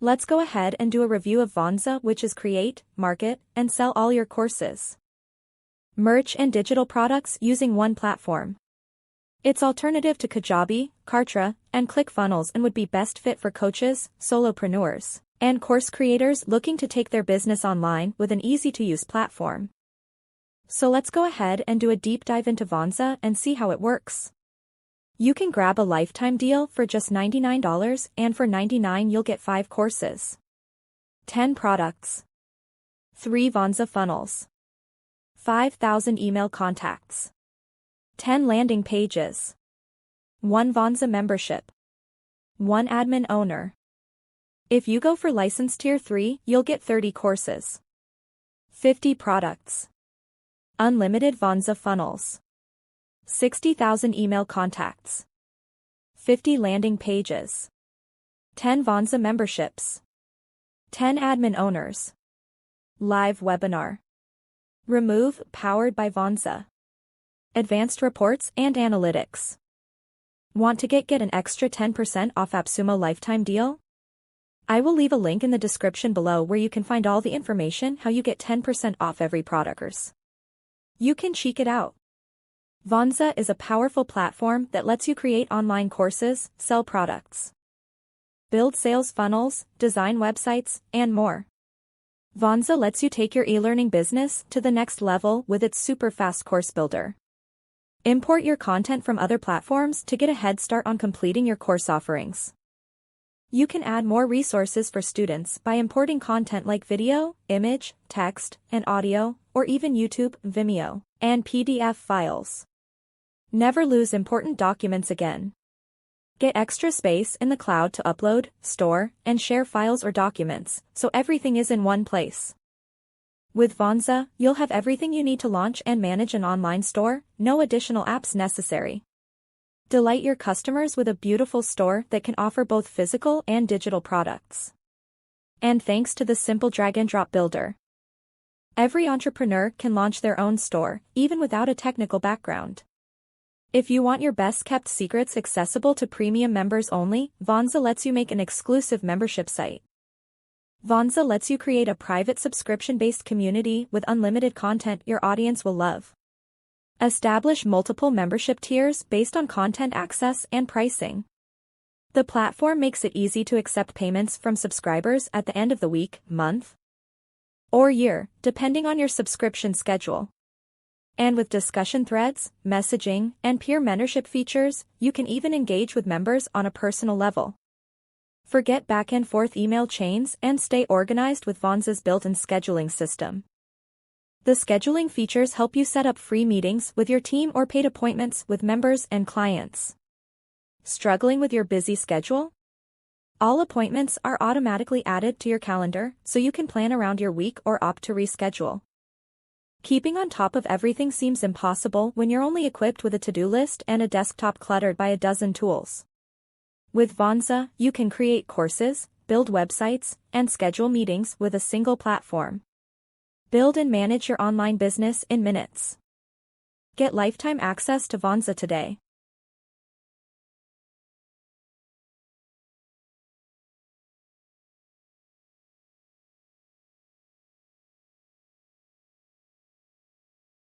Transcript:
Let's go ahead and do a review of Vonza, which is create, market, and sell all your courses, merch and digital products using one platform. It's alternative to Kajabi, Kartra, and ClickFunnels and would be best fit for coaches, solopreneurs, and course creators looking to take their business online with an easy-to-use platform. So let's go ahead and do a deep dive into Vonza and see how it works. You can grab a lifetime deal for just $99, and for $99 you'll get 5 courses, 10 products, 3 Vonza funnels, 5,000 email contacts, 10 landing pages, 1 Vonza membership, 1 admin owner. If you go for license tier 3, you'll get 30 courses, 50 products, unlimited Vonza funnels, 60,000 email contacts, 50 landing pages, 10 Vonza memberships, 10 admin owners, live webinar, remove powered by Vonza, advanced reports and analytics. Want to get an extra 10% off Appsumo lifetime deal? I will leave a link in the description below where you can find all the information how you get 10% off every product. You can check it out. Vonza is a powerful platform that lets you create online courses, sell products, build sales funnels, design websites, and more. Vonza lets you take your e-learning business to the next level with its super fast course builder. Import your content from other platforms to get a head start on completing your course offerings. You can add more resources for students by importing content like video, image, text, and audio, or even YouTube, Vimeo, and PDF files. Never lose important documents again. Get extra space in the cloud to upload, store, and share files or documents, so everything is in one place. With Vonza, you'll have everything you need to launch and manage an online store, no additional apps necessary. Delight your customers with a beautiful store that can offer both physical and digital products. And thanks to the simple drag-and-drop builder, every entrepreneur can launch their own store, even without a technical background. If you want your best-kept secrets accessible to premium members only, Vonza lets you make an exclusive membership site. Vonza lets you create a private subscription-based community with unlimited content your audience will love. Establish multiple membership tiers based on content access and pricing. The platform makes it easy to accept payments from subscribers at the end of the week, month, or year, depending on your subscription schedule. And with discussion threads, messaging, and peer mentorship features, you can even engage with members on a personal level. Forget back-and-forth email chains and stay organized with Vonza's built-in scheduling system. The scheduling features help you set up free meetings with your team or paid appointments with members and clients. Struggling with your busy schedule? All appointments are automatically added to your calendar, so you can plan around your week or opt to reschedule. Keeping on top of everything seems impossible when you're only equipped with a to-do list and a desktop cluttered by a dozen tools. With Vonza, you can create courses, build websites, and schedule meetings with a single platform. Build and manage your online business in minutes. Get lifetime access to Vonza today.